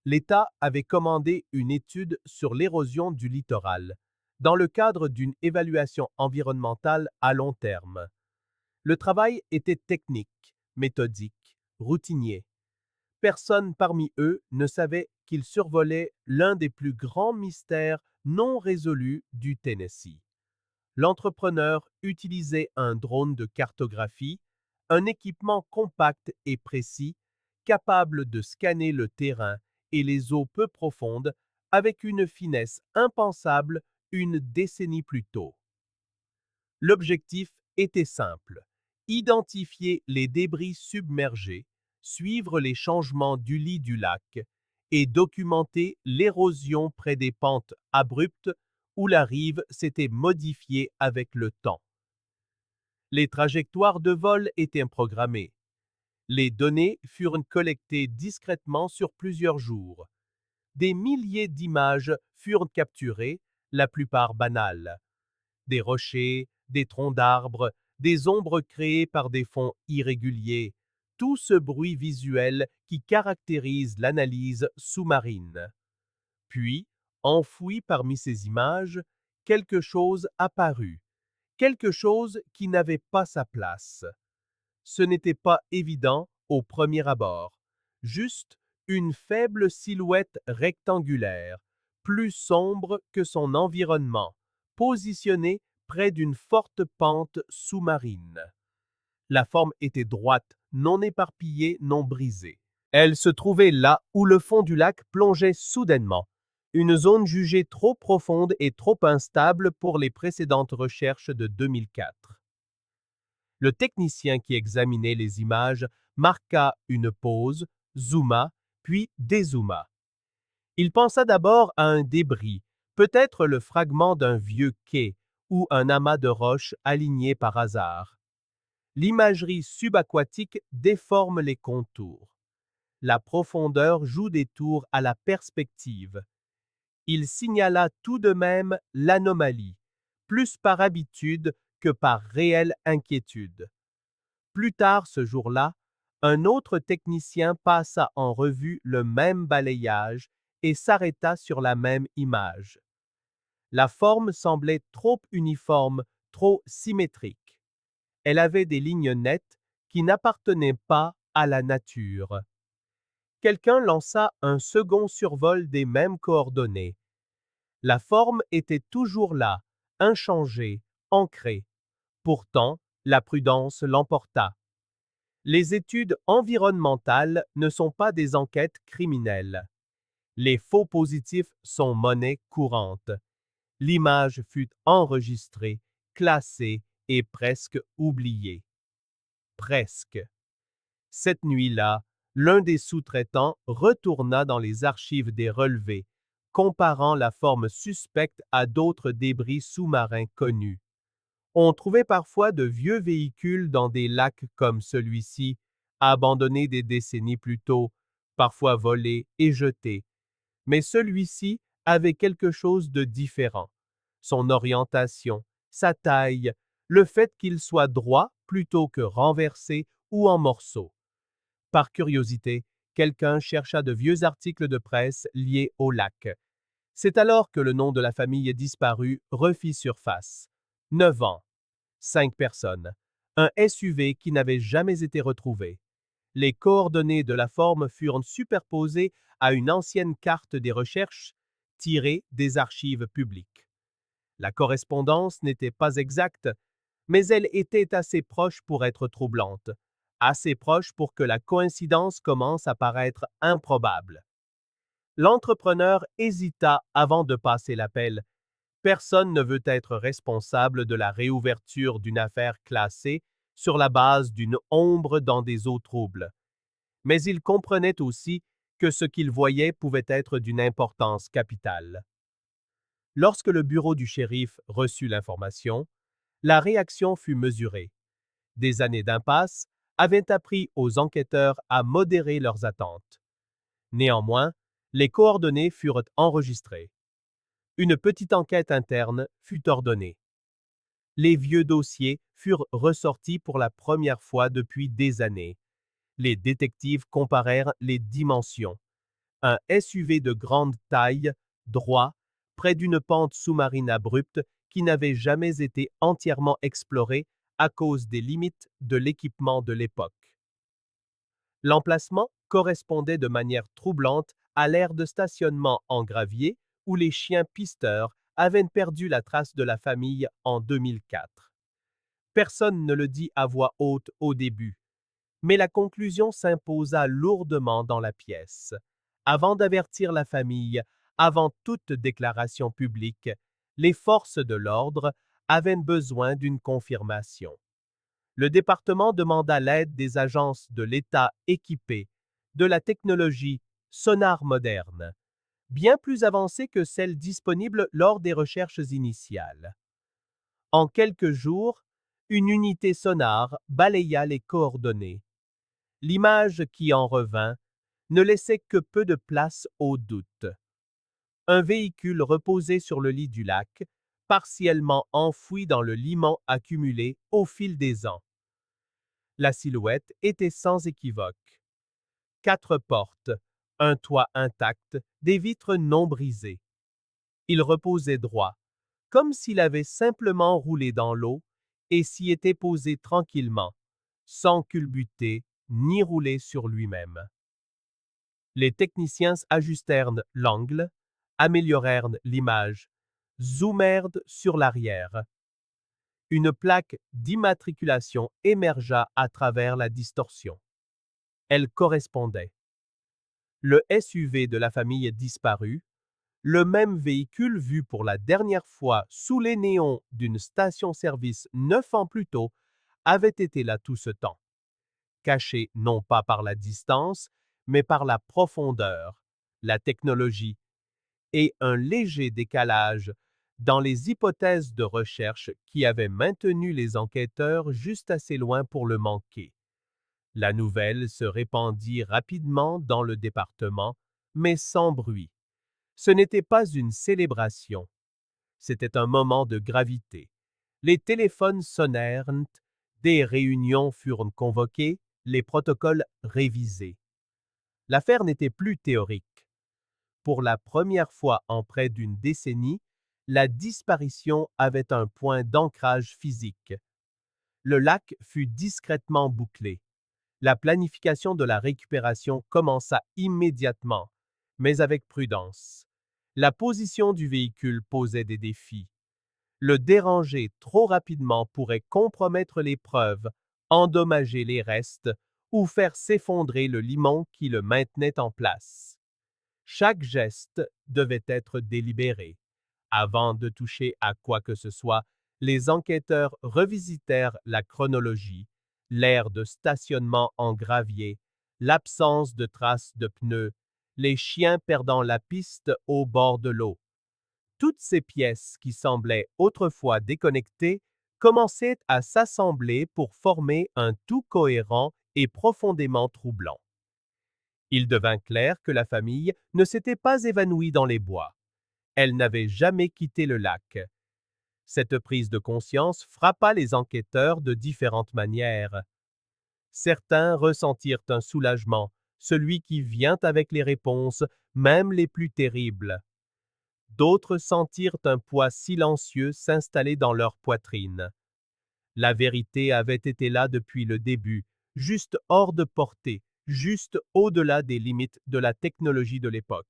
L'État avait commandé une étude sur l'érosion du littoral, dans le cadre d'une évaluation environnementale à long terme. Le travail était technique, méthodique, routinier. Personne parmi eux ne savait qu'ils survolaient l'un des plus grands mystères non résolus du Tennessee. L'entrepreneur utilisait un drone de cartographie, un équipement compact et précis, capable de scanner le terrain et les eaux peu profondes avec une finesse impensable une décennie plus tôt. L'objectif était simple: identifier les débris submergés, suivre les changements du lit du lac et documenter l'érosion près des pentes abruptes où la rive s'était modifiée avec le temps. Les trajectoires de vol étaient programmées. Les données furent collectées discrètement sur plusieurs jours. Des milliers d'images furent capturées, la plupart banales. Des rochers, des troncs d'arbres, des ombres créées par des fonds irréguliers, tout ce bruit visuel qui caractérise l'analyse sous-marine. Puis, enfoui parmi ces images, quelque chose apparut, quelque chose qui n'avait pas sa place. Ce n'était pas évident au premier abord, juste une faible silhouette rectangulaire, plus sombre que son environnement, positionnée près d'une forte pente sous-marine. La forme était droite, non éparpillée, non brisée. Elle se trouvait là où le fond du lac plongeait soudainement, une zone jugée trop profonde et trop instable pour les précédentes recherches de 2004. Le technicien qui examinait les images marqua une pause, zooma, puis dézooma. Il pensa d'abord à un débris, peut-être le fragment d'un vieux quai ou un amas de roches alignées par hasard. L'imagerie subaquatique déforme les contours. La profondeur joue des tours à la perspective. Il signala tout de même l'anomalie, plus par habitude que par réelle inquiétude. Plus tard ce jour-là, un autre technicien passa en revue le même balayage et s'arrêta sur la même image. La forme semblait trop uniforme, trop symétrique. Elle avait des lignes nettes qui n'appartenaient pas à la nature. Quelqu'un lança un second survol des mêmes coordonnées. La forme était toujours là, inchangée, ancrée. Pourtant, la prudence l'emporta. Les études environnementales ne sont pas des enquêtes criminelles. Les faux positifs sont monnaie courante. L'image fut enregistrée, classée et presque oubliée. Presque. Cette nuit-là, l'un des sous-traitants retourna dans les archives des relevés, comparant la forme suspecte à d'autres débris sous-marins connus. On trouvait parfois de vieux véhicules dans des lacs comme celui-ci, abandonnés des décennies plus tôt, parfois volés et jetés. Mais celui-ci avait quelque chose de différent. Son orientation, sa taille, le fait qu'il soit droit plutôt que renversé ou en morceaux. Par curiosité, quelqu'un chercha de vieux articles de presse liés au lac. C'est alors que le nom de la famille disparue refit surface. 9 ans. 5 personnes. Un SUV qui n'avait jamais été retrouvé. Les coordonnées de la forme furent superposées à une ancienne carte des recherches tirée des archives publiques. La correspondance n'était pas exacte, mais elle était assez proche pour être troublante, assez proche pour que la coïncidence commence à paraître improbable. L'entrepreneur hésita avant de passer l'appel. Personne ne veut être responsable de la réouverture d'une affaire classée sur la base d'une ombre dans des eaux troubles. Mais il comprenait aussi que ce qu'il voyait pouvait être d'une importance capitale. Lorsque le bureau du shérif reçut l'information, la réaction fut mesurée. Des années d'impasse avaient appris aux enquêteurs à modérer leurs attentes. Néanmoins, les coordonnées furent enregistrées. Une petite enquête interne fut ordonnée. Les vieux dossiers furent ressortis pour la première fois depuis des années. Les détectives comparèrent les dimensions. Un SUV de grande taille, droit, près d'une pente sous-marine abrupte qui n'avait jamais été entièrement explorée, à cause des limites de l'équipement de l'époque. L'emplacement correspondait de manière troublante à l'aire de stationnement en gravier où les chiens pisteurs avaient perdu la trace de la famille en 2004. Personne ne le dit à voix haute au début, mais la conclusion s'imposa lourdement dans la pièce. Avant d'avertir la famille, avant toute déclaration publique, les forces de l'ordre avaient besoin d'une confirmation. Le département demanda l'aide des agences de l'État équipées de la technologie sonar moderne, bien plus avancée que celle disponible lors des recherches initiales. En quelques jours, une unité sonar balaya les coordonnées. L'image qui en revint ne laissait que peu de place au doute. Un véhicule reposait sur le lit du lac, partiellement enfoui dans le limon accumulé au fil des ans. La silhouette était sans équivoque. 4 portes, un toit intact, des vitres non brisées. Il reposait droit, comme s'il avait simplement roulé dans l'eau et s'y était posé tranquillement, sans culbuter ni rouler sur lui-même. Les techniciens ajustèrent l'angle, améliorèrent l'image, zoomèrent sur l'arrière. Une plaque d'immatriculation émergea à travers la distorsion. Elle correspondait. Le SUV de la famille disparut, le même véhicule vu pour la dernière fois sous les néons d'une station-service 9 ans plus tôt, avait été là tout ce temps, caché non pas par la distance, mais par la profondeur, la technologie et un léger décalage dans les hypothèses de recherche qui avaient maintenu les enquêteurs juste assez loin pour le manquer. La nouvelle se répandit rapidement dans le département, mais sans bruit. Ce n'était pas une célébration, c'était un moment de gravité. Les téléphones sonnèrent, des réunions furent convoquées, les protocoles révisés. L'affaire n'était plus théorique. Pour la première fois en près d'une décennie, la disparition avait un point d'ancrage physique. Le lac fut discrètement bouclé. La planification de la récupération commença immédiatement, mais avec prudence. La position du véhicule posait des défis. Le déranger trop rapidement pourrait compromettre les preuves, endommager les restes ou faire s'effondrer le limon qui le maintenait en place. Chaque geste devait être délibéré. Avant de toucher à quoi que ce soit, les enquêteurs revisitèrent la chronologie, l'aire de stationnement en gravier, l'absence de traces de pneus, les chiens perdant la piste au bord de l'eau. Toutes ces pièces qui semblaient autrefois déconnectées commençaient à s'assembler pour former un tout cohérent et profondément troublant. Il devint clair que la famille ne s'était pas évanouie dans les bois. Elle n'avait jamais quitté le lac. Cette prise de conscience frappa les enquêteurs de différentes manières. Certains ressentirent un soulagement, celui qui vient avec les réponses, même les plus terribles. D'autres sentirent un poids silencieux s'installer dans leur poitrine. La vérité avait été là depuis le début, juste hors de portée, juste au-delà des limites de la technologie de l'époque.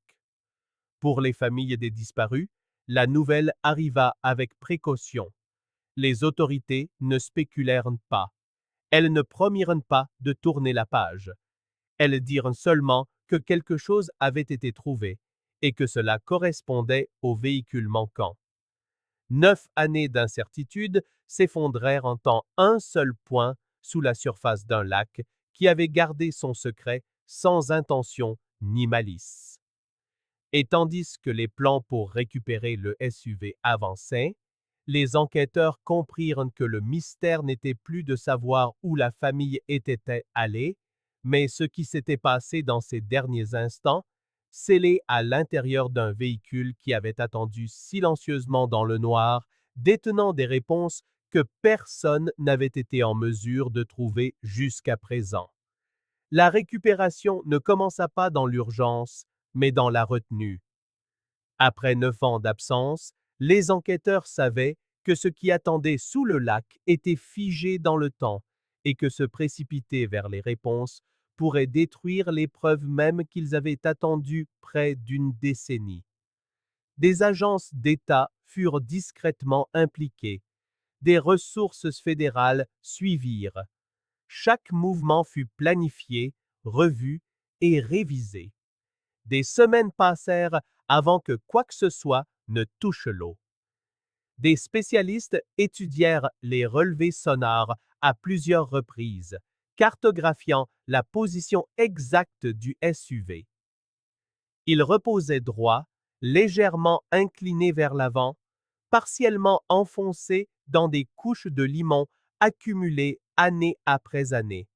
Pour les familles des disparus, la nouvelle arriva avec précaution. Les autorités ne spéculèrent pas. Elles ne promirent pas de tourner la page. Elles dirent seulement que quelque chose avait été trouvé et que cela correspondait au véhicule manquant. 9 années d'incertitude s'effondrèrent en tant un seul point sous la surface d'un lac qui avait gardé son secret sans intention ni malice. Et tandis que les plans pour récupérer le SUV avançaient, les enquêteurs comprirent que le mystère n'était plus de savoir où la famille était allée, mais ce qui s'était passé dans ces derniers instants, scellé à l'intérieur d'un véhicule qui avait attendu silencieusement dans le noir, détenant des réponses que personne n'avait été en mesure de trouver jusqu'à présent. La récupération ne commença pas dans l'urgence, mais dans la retenue. Après 9 ans d'absence, les enquêteurs savaient que ce qui attendait sous le lac était figé dans le temps et que se précipiter vers les réponses pourrait détruire les preuves même qu'ils avaient attendues près d'une décennie. Des agences d'État furent discrètement impliquées. Des ressources fédérales suivirent. Chaque mouvement fut planifié, revu et révisé. Des semaines passèrent avant que quoi que ce soit ne touche l'eau. Des spécialistes étudièrent les relevés sonars à plusieurs reprises, cartographiant la position exacte du SUV. Il reposait droit, légèrement incliné vers l'avant, partiellement enfoncé dans des couches de limon accumulées année après année.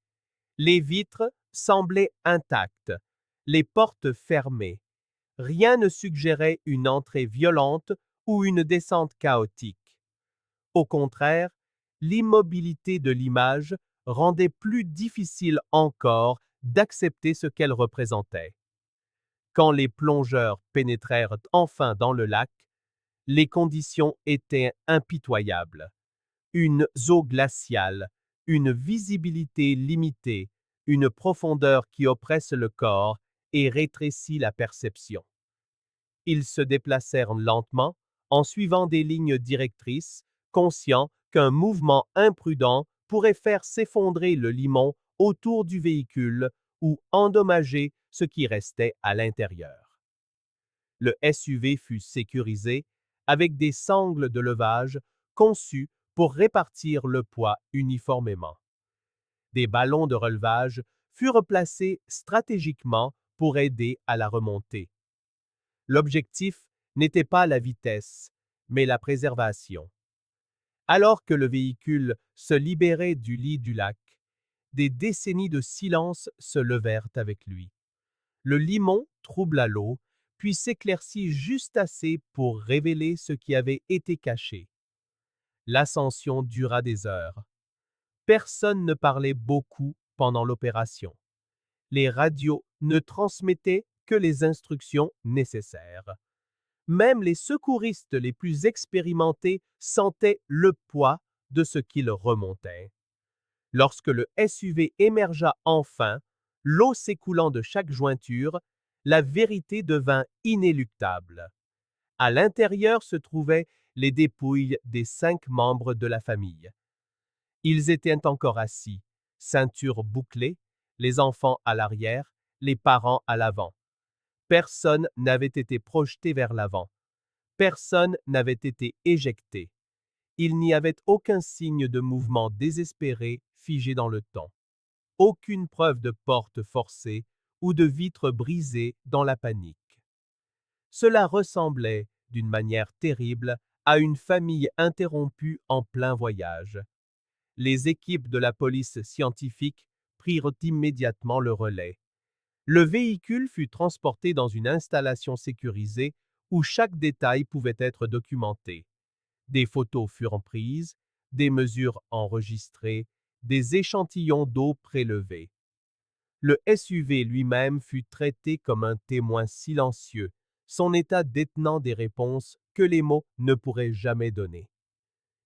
Les vitres semblaient intactes, les portes fermées. Rien ne suggérait une entrée violente ou une descente chaotique. Au contraire, l'immobilité de l'image rendait plus difficile encore d'accepter ce qu'elle représentait. Quand les plongeurs pénétrèrent enfin dans le lac, les conditions étaient impitoyables. Une eau glaciale, une visibilité limitée, une profondeur qui oppresse le corps et rétrécit la perception. Ils se déplacèrent lentement, en suivant des lignes directrices, conscients qu'un mouvement imprudent pourrait faire s'effondrer le limon autour du véhicule ou endommager ce qui restait à l'intérieur. Le SUV fut sécurisé avec des sangles de levage conçus pour répartir le poids uniformément. Des ballons de relevage furent placés stratégiquement pour aider à la remontée. L'objectif n'était pas la vitesse, mais la préservation. Alors que le véhicule se libérait du lit du lac, des décennies de silence se levèrent avec lui. Le limon troubla l'eau, puis s'éclaircit juste assez pour révéler ce qui avait été caché. L'ascension dura des heures. Personne ne parlait beaucoup pendant l'opération. Les radios ne transmettaient que les instructions nécessaires. Même les secouristes les plus expérimentés sentaient le poids de ce qu'ils remontaient. Lorsque le SUV émergea enfin, l'eau s'écoulant de chaque jointure, la vérité devint inéluctable. À l'intérieur se trouvaient les dépouilles des 5 membres de la famille. Ils étaient encore assis, ceinture bouclée, les enfants à l'arrière, les parents à l'avant. Personne n'avait été projeté vers l'avant. Personne n'avait été éjecté. Il n'y avait aucun signe de mouvement désespéré figé dans le temps. Aucune preuve de porte forcée ou de vitre brisée dans la panique. Cela ressemblait, d'une manière terrible, à une famille interrompue en plein voyage. Les équipes de la police scientifique prirent immédiatement le relais. Le véhicule fut transporté dans une installation sécurisée où chaque détail pouvait être documenté. Des photos furent prises, des mesures enregistrées, des échantillons d'eau prélevés. Le SUV lui-même fut traité comme un témoin silencieux, son état détenant des réponses que les mots ne pourraient jamais donner.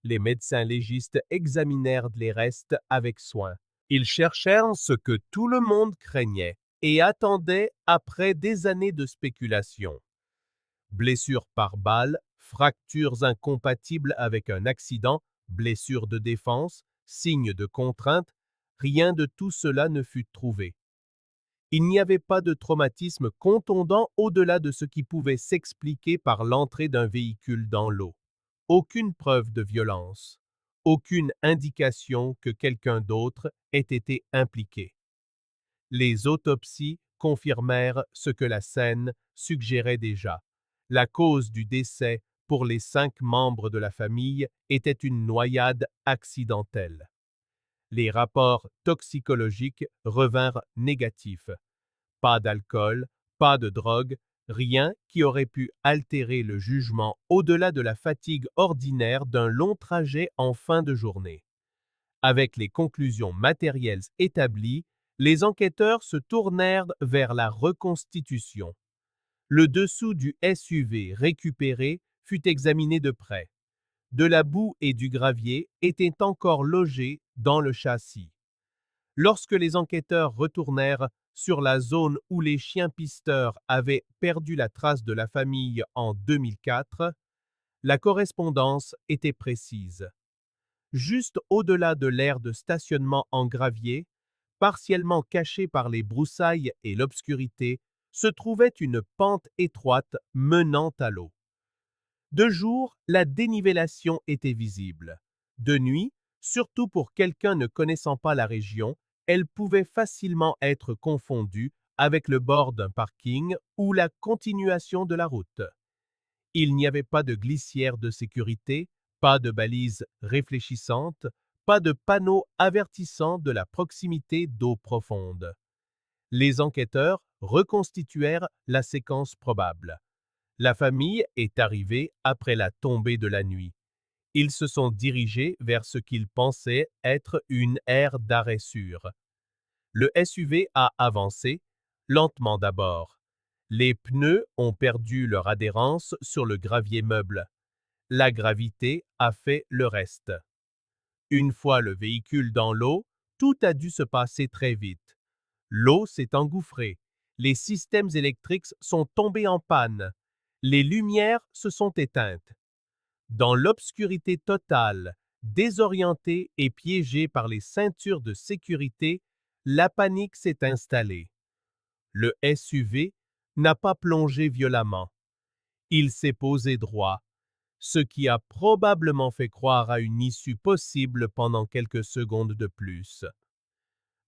Les médecins légistes examinèrent les restes avec soin. Ils cherchèrent ce que tout le monde craignait et attendait après des années de spéculation. Blessures par balle, fractures incompatibles avec un accident, blessures de défense, signes de contrainte, rien de tout cela ne fut trouvé. Il n'y avait pas de traumatisme contondant au-delà de ce qui pouvait s'expliquer par l'entrée d'un véhicule dans l'eau. Aucune preuve de violence, aucune indication que quelqu'un d'autre ait été impliqué. Les autopsies confirmèrent ce que la scène suggérait déjà. La cause du décès pour les 5 membres de la famille était une noyade accidentelle. Les rapports toxicologiques revinrent négatifs. Pas d'alcool, pas de drogue, rien qui aurait pu altérer le jugement au-delà de la fatigue ordinaire d'un long trajet en fin de journée. Avec les conclusions matérielles établies, les enquêteurs se tournèrent vers la reconstitution. Le dessous du SUV récupéré fut examiné de près. de la boue et du gravier étaient encore logés dans le châssis. Lorsque les enquêteurs retournèrent sur la zone où les chiens pisteurs avaient perdu la trace de la famille en 2004, la correspondance était précise. Juste au-delà de l'aire de stationnement en gravier, partiellement cachée par les broussailles et l'obscurité, se trouvait une pente étroite menant à l'eau. De jour, la dénivellation était visible. De nuit, surtout pour quelqu'un ne connaissant pas la région, elle pouvait facilement être confondue avec le bord d'un parking ou la continuation de la route. Il n'y avait pas de glissière de sécurité, pas de balises réfléchissantes, pas de panneaux avertissant de la proximité d'eau profonde. Les enquêteurs reconstituèrent la séquence probable. La famille est arrivée après la tombée de la nuit. Ils se sont dirigés vers ce qu'ils pensaient être une aire d'arrêt sûr. Le SUV a avancé, lentement d'abord. Les pneus ont perdu leur adhérence sur le gravier meuble. La gravité a fait le reste. Une fois le véhicule dans l'eau, tout a dû se passer très vite. L'eau s'est engouffrée. Les systèmes électriques sont tombés en panne. Les lumières se sont éteintes. Dans l'obscurité totale, désorientés et piégés par les ceintures de sécurité, la panique s'est installée. Le SUV n'a pas plongé violemment. Il s'est posé droit, ce qui a probablement fait croire à une issue possible pendant quelques secondes de plus.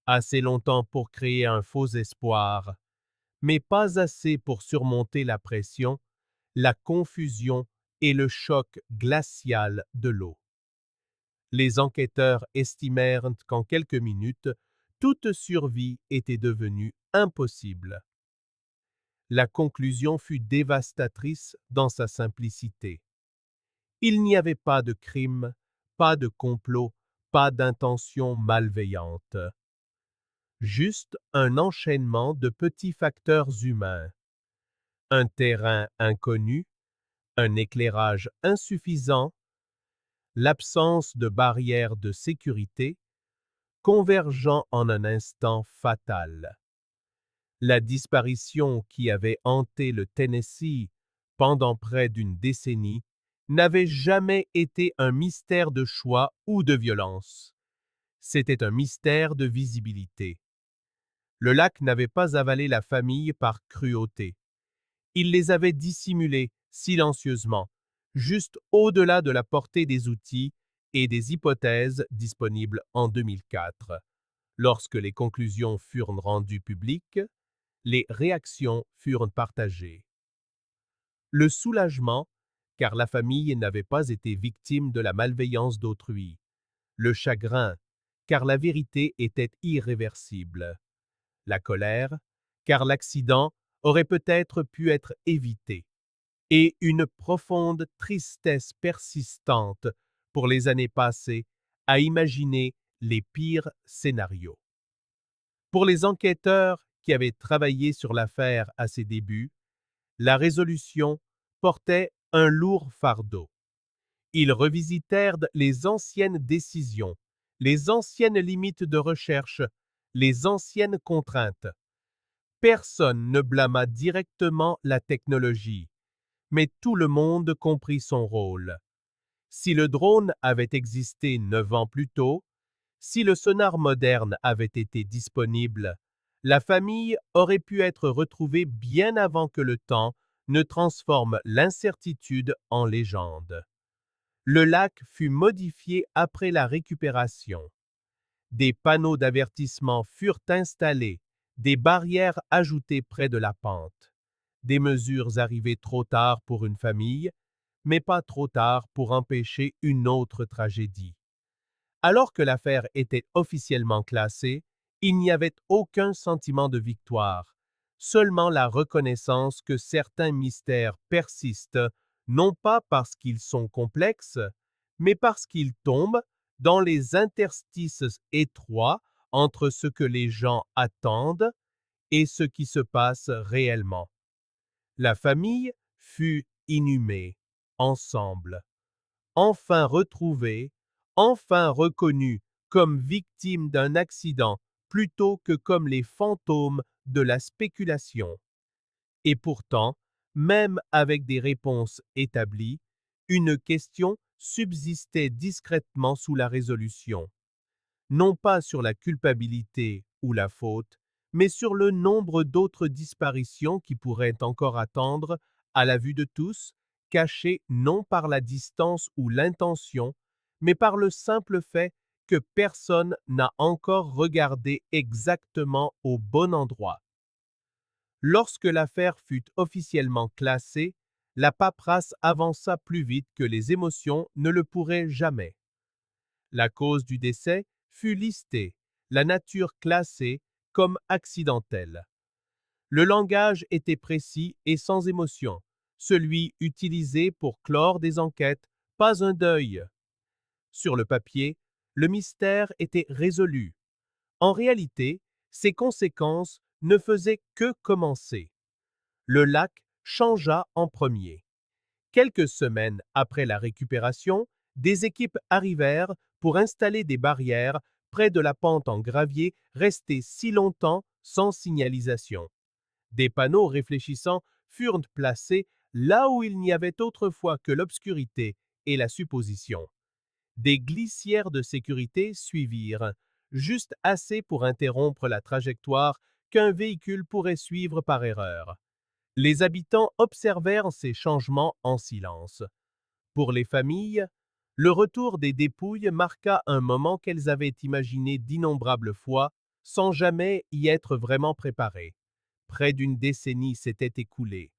Assez longtemps pour créer un faux espoir, mais pas assez pour surmonter la pression, la confusion et le choc glacial de l'eau. Les enquêteurs estimèrent qu'en quelques minutes, toute survie était devenue impossible. La conclusion fut dévastatrice dans sa simplicité. Il n'y avait pas de crime, pas de complot, pas d'intention malveillante. Juste un enchaînement de petits facteurs humains. Un terrain inconnu, un éclairage insuffisant, l'absence de barrières de sécurité, convergeant en un instant fatal. La disparition qui avait hanté le Tennessee pendant près d'une décennie n'avait jamais été un mystère de choix ou de violence. C'était un mystère de visibilité. Le lac n'avait pas avalé la famille par cruauté. Il les avait dissimulés silencieusement, juste au-delà de la portée des outils et des hypothèses disponibles en 2004. Lorsque les conclusions furent rendues publiques, les réactions furent partagées. Le soulagement, car la famille n'avait pas été victime de la malveillance d'autrui. Le chagrin, car la vérité était irréversible. La colère, car l'accident aurait peut-être pu être évité. Et une profonde tristesse persistante pour les années passées à imaginer les pires scénarios. Pour les enquêteurs qui avaient travaillé sur l'affaire à ses débuts, la résolution portait un lourd fardeau. Ils revisitèrent les anciennes décisions, les anciennes limites de recherche, les anciennes contraintes. Personne ne blâma directement la technologie, mais tout le monde comprit son rôle. Si le drone avait existé 9 ans plus tôt, si le sonar moderne avait été disponible, la famille aurait pu être retrouvée bien avant que le temps ne transforme l'incertitude en légende. Le lac fut modifié après la récupération. Des panneaux d'avertissement furent installés, des barrières ajoutées près de la pente. Des mesures arrivées trop tard pour une famille, mais pas trop tard pour empêcher une autre tragédie. Alors que l'affaire était officiellement classée, il n'y avait aucun sentiment de victoire, seulement la reconnaissance que certains mystères persistent, non pas parce qu'ils sont complexes, mais parce qu'ils tombent dans les interstices étroits entre ce que les gens attendent et ce qui se passe réellement. La famille fut inhumée, ensemble. enfin retrouvés, enfin reconnus comme victimes d'un accident plutôt que comme les fantômes de la spéculation. Et pourtant, même avec des réponses établies, une question subsistait discrètement sous la résolution, non pas sur la culpabilité ou la faute, mais sur le nombre d'autres disparitions qui pourraient encore attendre, à la vue de tous, cachées non par la distance ou l'intention, mais par le simple fait que personne n'a encore regardé exactement au bon endroit. Lorsque l'affaire fut officiellement classée, la paperasse avança plus vite que les émotions ne le pourraient jamais. La cause du décès fut listée, la nature classée comme accidentelle. Le langage était précis et sans émotion, celui utilisé pour clore des enquêtes, pas un deuil. Sur le papier, le mystère était résolu. En réalité, ses conséquences ne faisaient que commencer. Le lac changea en premier. Quelques semaines après la récupération, des équipes arrivèrent pour installer des barrières près de la pente en gravier restée si longtemps sans signalisation. Des panneaux réfléchissants furent placés là où il n'y avait autrefois que l'obscurité et la supposition. Des glissières de sécurité suivirent, juste assez pour interrompre la trajectoire qu'un véhicule pourrait suivre par erreur. Les habitants observèrent ces changements en silence. Pour les familles, le retour des dépouilles marqua un moment qu'elles avaient imaginé d'innombrables fois sans jamais y être vraiment préparées. Près d'une décennie s'était écoulée.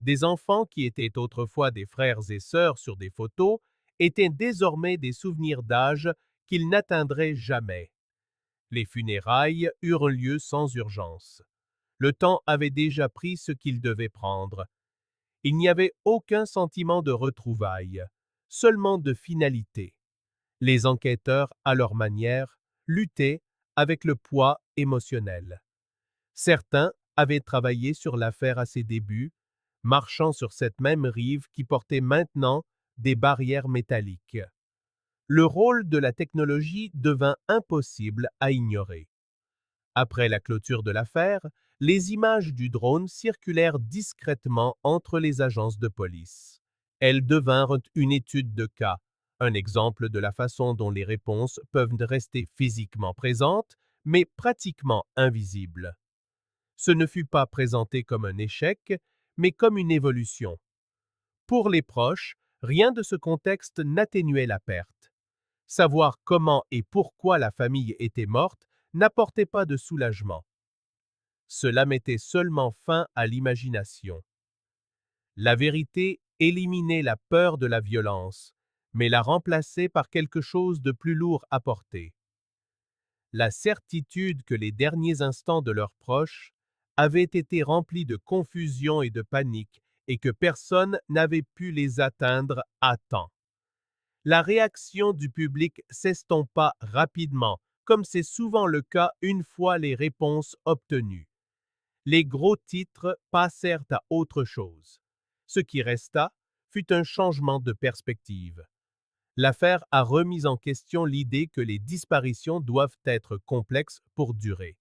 Des enfants qui étaient autrefois des frères et sœurs sur des photos étaient désormais des souvenirs d'âge qu'ils n'atteindraient jamais. Les funérailles eurent lieu sans urgence. Le temps avait déjà pris ce qu'il devait prendre. Il n'y avait aucun sentiment de retrouvailles, seulement de finalité. Les enquêteurs, à leur manière, luttaient avec le poids émotionnel. Certains avaient travaillé sur l'affaire à ses débuts, marchant sur cette même rive qui portait maintenant des barrières métalliques. Le rôle de la technologie devint impossible à ignorer. Après la clôture de l'affaire, les images du drone circulèrent discrètement entre les agences de police. Elles devinrent une étude de cas, un exemple de la façon dont les réponses peuvent rester physiquement présentes, mais pratiquement invisibles. Ce ne fut pas présenté comme un échec, mais comme une évolution. Pour les proches, rien de ce contexte n'atténuait la perte. Savoir comment et pourquoi la famille était morte n'apportait pas de soulagement. Cela mettait seulement fin à l'imagination. La vérité éliminait la peur de la violence, mais la remplaçait par quelque chose de plus lourd à porter. La certitude que les derniers instants de leurs proches avaient été remplis de confusion et de panique et que personne n'avait pu les atteindre à temps. La réaction du public s'estompa rapidement, comme c'est souvent le cas une fois les réponses obtenues. Les gros titres passèrent à autre chose. Ce qui resta fut un changement de perspective. L'affaire a remis en question l'idée que les disparitions doivent être complexes pour durer.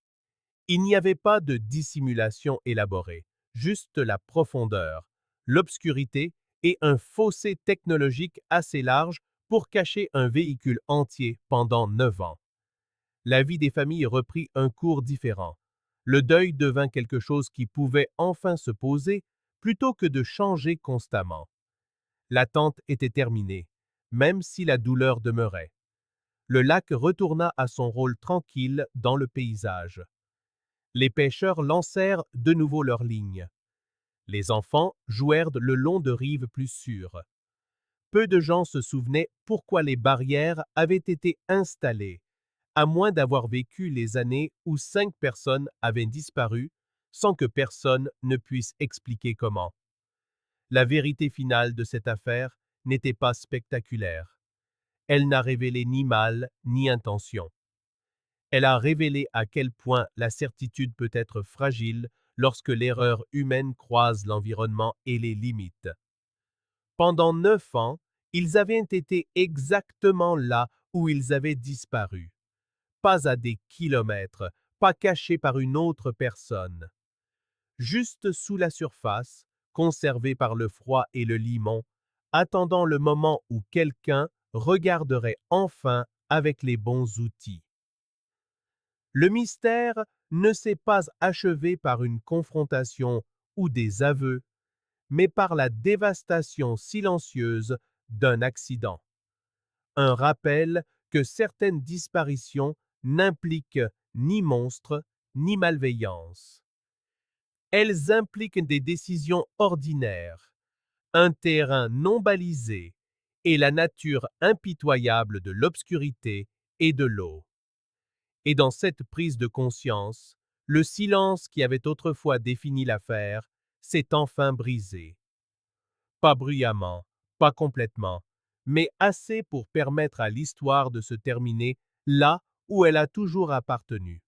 Il n'y avait pas de dissimulation élaborée, juste la profondeur, l'obscurité et un fossé technologique assez large pour cacher un véhicule entier pendant 9 ans. La vie des familles reprit un cours différent. Le deuil devint quelque chose qui pouvait enfin se poser plutôt que de changer constamment. L'attente était terminée, même si la douleur demeurait. Le lac retourna à son rôle tranquille dans le paysage. Les pêcheurs lancèrent de nouveau leurs lignes. Les enfants jouèrent le long de rives plus sûres. Peu de gens se souvenaient pourquoi les barrières avaient été installées, à moins d'avoir vécu les années où 5 personnes avaient disparu sans que personne ne puisse expliquer comment. La vérité finale de cette affaire n'était pas spectaculaire. Elle n'a révélé ni mal ni intention. Elle a révélé à quel point la certitude peut être fragile lorsque l'erreur humaine croise l'environnement et les limites. Pendant 9 ans, Ils avaient été exactement là où ils avaient disparu. Pas à des kilomètres, pas cachés par une autre personne. Juste sous la surface, conservés par le froid et le limon, attendant le moment où quelqu'un regarderait enfin avec les bons outils. Le mystère ne s'est pas achevé par une confrontation ou des aveux, mais par la dévastation silencieuse d'un accident. Un rappel que certaines disparitions n'impliquent ni monstres ni malveillance. Elles impliquent des décisions ordinaires, un terrain non balisé et la nature impitoyable de l'obscurité et de l'eau. Et dans cette prise de conscience, le silence qui avait autrefois défini l'affaire s'est enfin brisé. Pas bruyamment, pas complètement, mais assez pour permettre à l'histoire de se terminer là où elle a toujours appartenu.